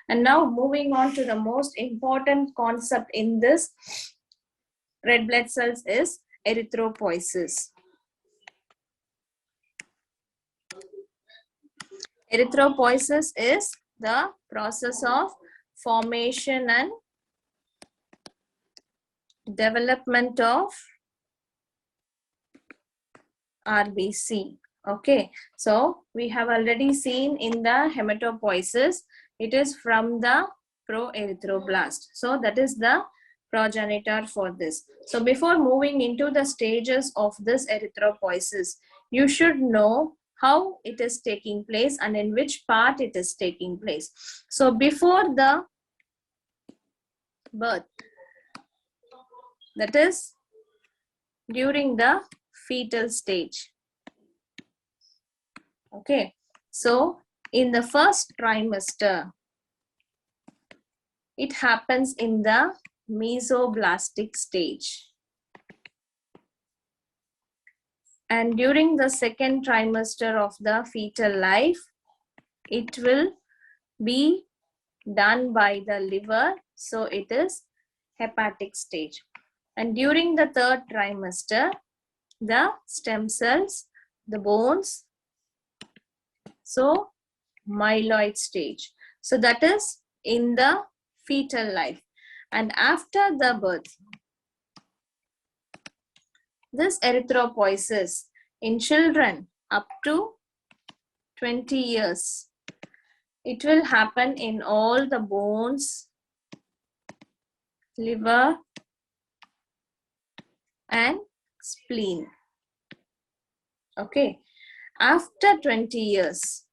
And now moving on to the most important concept in this red blood cells is erythropoiesis. Erythropoiesis is the process of formation and development of RBC. Okay, so we have already seen in the hematopoiesis, it is from the proerythroblast. So that is the progenitor for this. So before moving into the stages of this erythropoiesis, you should know how it is taking place and in which part it is taking place. So before the birth, that is during the fetal stage. Okay, so in the first trimester, it happens in the mesoblastic stage. And during the second trimester of the fetal life, it will be done by the liver, so it is hepatic stage. And during the third trimester, the stem cells, the bones, so myeloid stage. So that is in the fetal life. And after the birth, this erythropoiesis in children up to 20 years, it will happen in all the bones, liver, and spleen. Okay, after 20 years,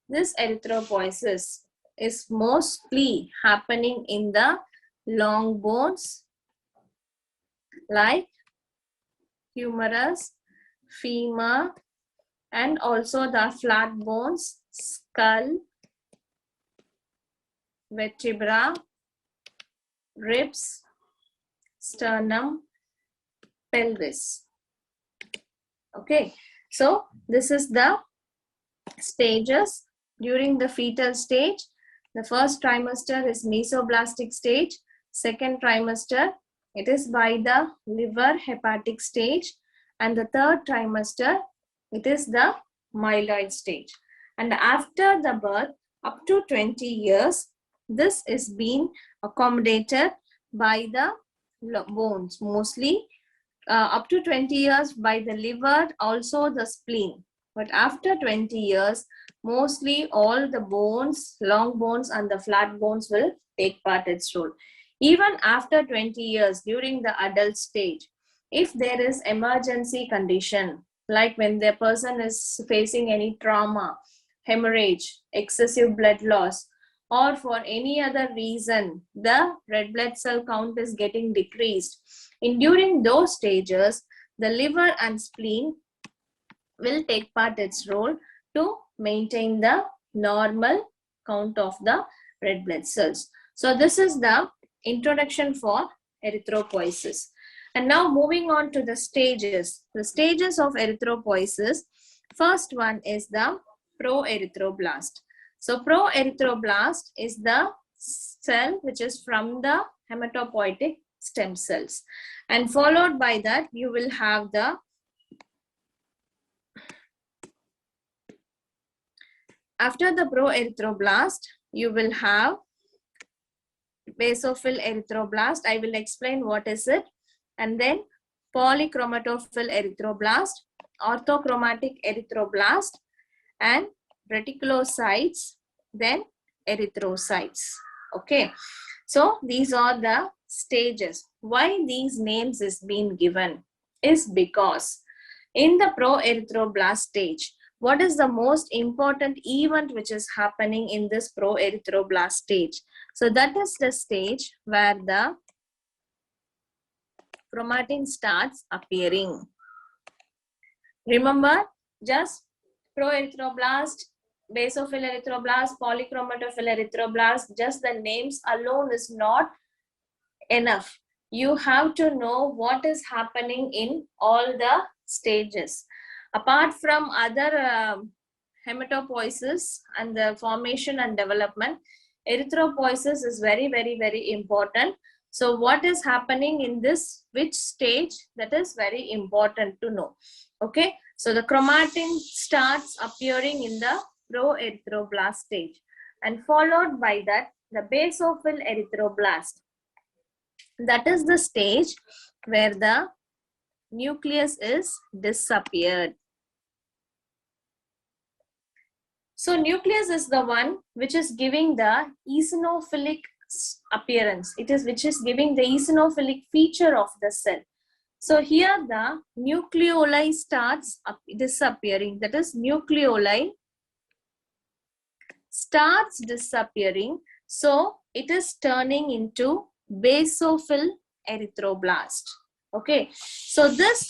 this erythropoiesis is mostly happening in the long bones like humerus, femur, and also the flat bones, skull, vertebra, ribs, sternum, pelvis. Okay, so this is the stages during the fetal stage. The first trimester is mesoblastic stage. Second trimester, it is by the liver hepatic stage. And the third trimester, it is the myeloid stage. And after the birth, up to 20 years, this is being accommodated by the bones, mostly up to 20 years by the liver, also the spleen. But after 20 years, mostly all the bones, long bones and the flat bones will take part its role. Even after 20 years during the adult stage, if there is emergency condition, like when the person is facing any trauma, hemorrhage, excessive blood loss, or for any other reason, the red blood cell count is getting decreased. During those stages, the liver and spleen will take part its role to maintain the normal count of the red blood cells. So this is the introduction for erythropoiesis. And now moving on to the stages. The stages of erythropoiesis. First one is the proerythroblast. So proerythroblast is the cell which is from the hematopoietic stem cells. And followed by that, you will have the after the proerythroblast, you will have basophil erythroblast. I will explain what is it. And then polychromatophil erythroblast, orthochromatic erythroblast, and reticulocytes, then erythrocytes. Okay, so these are the stages. Why these names is being given is because in the proerythroblast stage, what is the most important event which is happening in this proerythroblast stage? So that is the stage where the chromatin starts appearing. Remember, just proerythroblast, basophil erythroblast, polychromatophil erythroblast, just the names alone is not enough. You have to know what is happening in all the stages. Apart from other hematopoiesis and the formation and development. Erythropoiesis is very, very, very important. So what is happening in this, which stage, that is very important to know. Okay, so the chromatin starts appearing in the proerythroblast stage, and followed by that the basophil erythroblast. That is the stage where the nucleus is disappeared. So nucleus is the one which is giving the eosinophilic appearance. It is which is giving the eosinophilic feature of the cell. So here the nucleoli starts disappearing. That is, nucleoli starts disappearing. So it is turning into basophil erythroblast. Okay. So this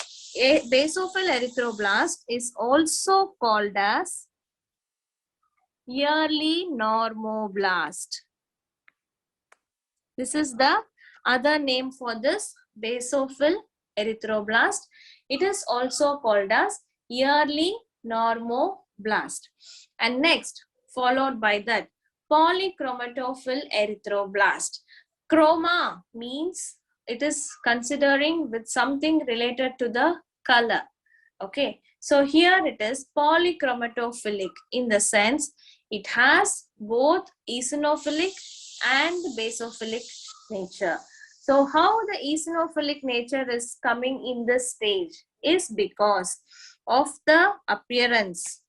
basophil erythroblast is also called as yearly normoblast. This is the other name for this basophil erythroblast. It is also called as yearly normoblast. And next, followed by that, polychromatophil erythroblast. Chroma means it is considering with something related to the color. Okay, so here it is polychromatophilic in the sense it has both eosinophilic and basophilic nature. So how the eosinophilic nature is coming in this stage is because of the appearance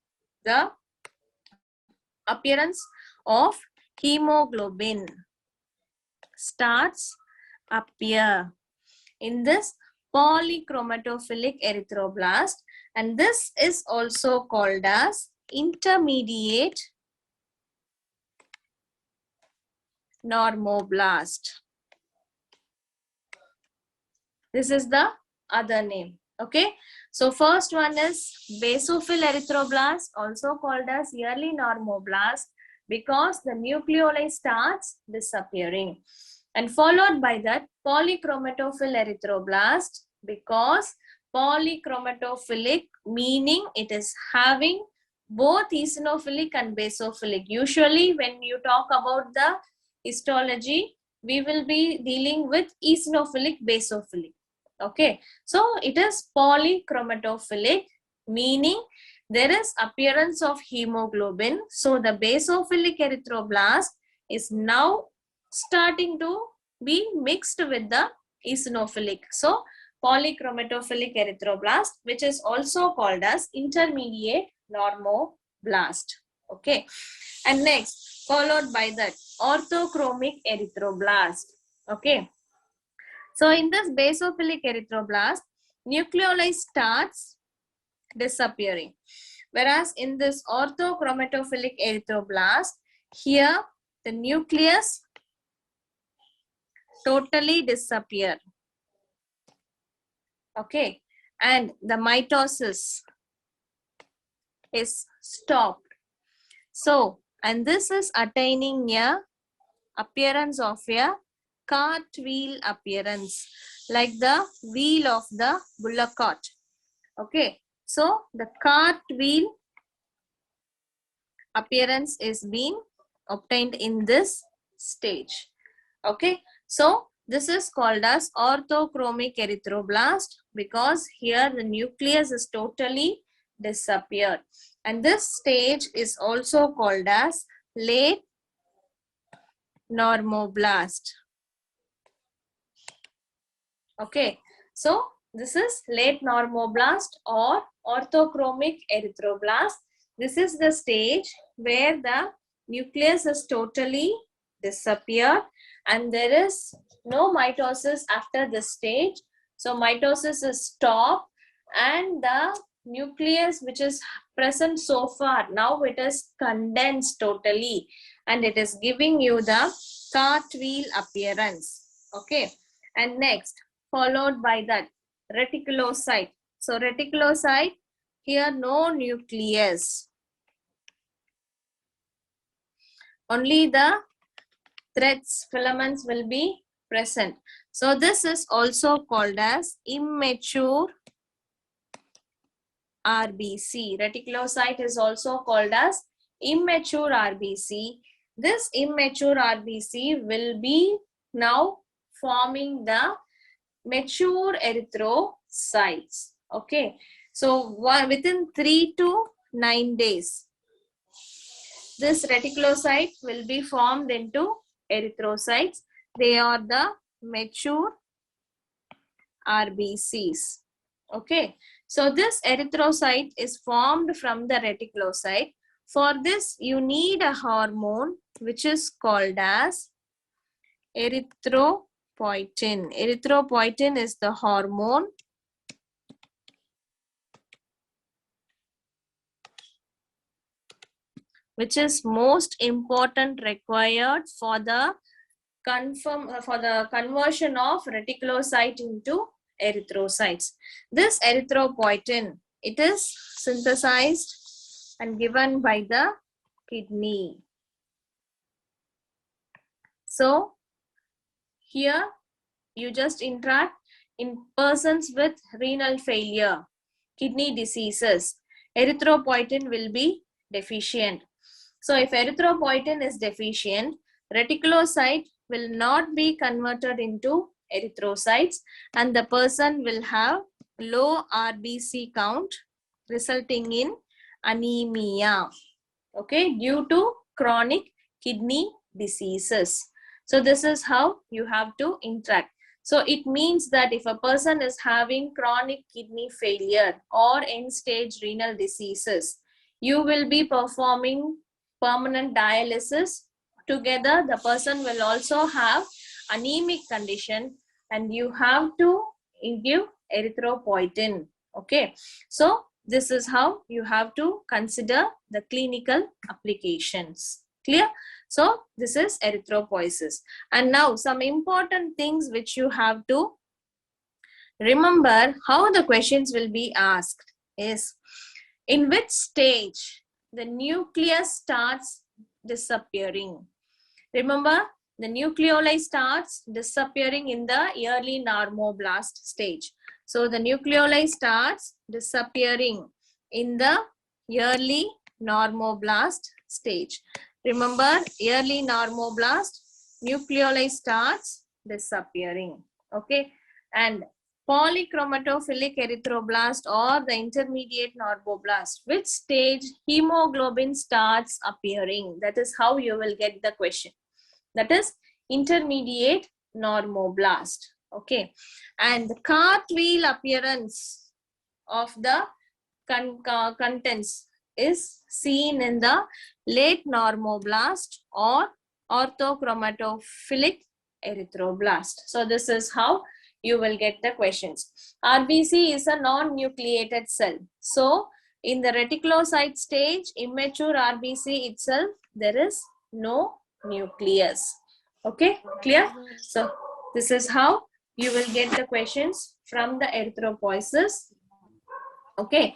of hemoglobin starts appear in this polychromatophilic erythroblast, and this is also called as intermediate normoblast. This is the other name. Okay, so first one is basophil erythroblast, also called as yearly normoblast, because the nucleoli starts disappearing, and followed by that polychromatophil erythroblast, because polychromatophilic meaning it is having both eosinophilic and basophilic. Usually when you talk about the histology, we will be dealing with eosinophilic, basophilic. Okay, so it is polychromatophilic, meaning there is appearance of hemoglobin. So the basophilic erythroblast is now starting to be mixed with the eosinophilic. So polychromatophilic erythroblast, which is also called as intermediate normoblast. Okay, and next, followed by that, orthochromic erythroblast. Okay, so in this basophilic erythroblast, nucleoli starts disappearing, whereas in this orthochromatophilic erythroblast, here the nucleus totally disappear. Okay, and the mitosis is stopped. So, and this is attaining a appearance of a cartwheel appearance, like the wheel of the bullock cart. Okay, so the cartwheel appearance is being obtained in this stage. Okay, so this is called as orthochromic erythroblast, because here the nucleus is totally disappeared, and this stage is also called as late normoblast. Okay, so this is late normoblast or orthochromic erythroblast. This is the stage where the nucleus is totally disappeared and there is no mitosis after this stage. So mitosis is stopped and the nucleus which is present so far, now it is condensed totally and it is giving you the cartwheel appearance. Okay, and next, followed by that, reticulocyte. So reticulocyte, here no nucleus, only the threads, filaments will be present. So this is also called as immature RBC. Reticulocyte is also called as immature RBC. This immature RBC will be now forming the mature erythrocytes. Okay, so within 3 to 9 days, this reticulocyte will be formed into erythrocytes. They are the mature RBCs. Okay, so this erythrocyte is formed from the reticulocyte. For this, you need a hormone which is called as erythropoietin. Erythropoietin is the hormone which is most important required for the conversion of reticulocyte into erythrocytes. This erythropoietin, it is synthesized and given by the kidney. So here you just interact in persons with renal failure, kidney diseases, erythropoietin will be deficient. So if erythropoietin is deficient, reticulocyte will not be converted into erythrocytes and the person will have low RBC count resulting in anemia, okay, due to chronic kidney diseases. So this is how you have to interact. So it means that if a person is having chronic kidney failure or end-stage renal diseases, you will be performing permanent dialysis. Together, the person will also have anemic condition and you have to give erythropoietin. Okay, so this is how you have to consider the clinical applications. Clear? So this is erythropoiesis. And now some important things which you have to remember how the questions will be asked is, in which stage the nucleus starts disappearing? Remember, the nucleoli starts disappearing in the early normoblast stage. So the nucleoli starts disappearing in the early normoblast stage. Remember, early normoblast, nucleoli starts disappearing. Okay, and polychromatophilic erythroblast or the intermediate normoblast, which stage hemoglobin starts appearing? That is how you will get the question. That is intermediate normoblast. Okay, and the cartwheel appearance of the contents is seen in the late normoblast or orthochromatophilic erythroblast. So this is how you will get the questions. RBC is a non-nucleated cell. So in the reticulocyte stage, immature RBC itself, there is no nucleus. Okay, clear? So this is how you will get the questions from the erythropoiesis. Okay,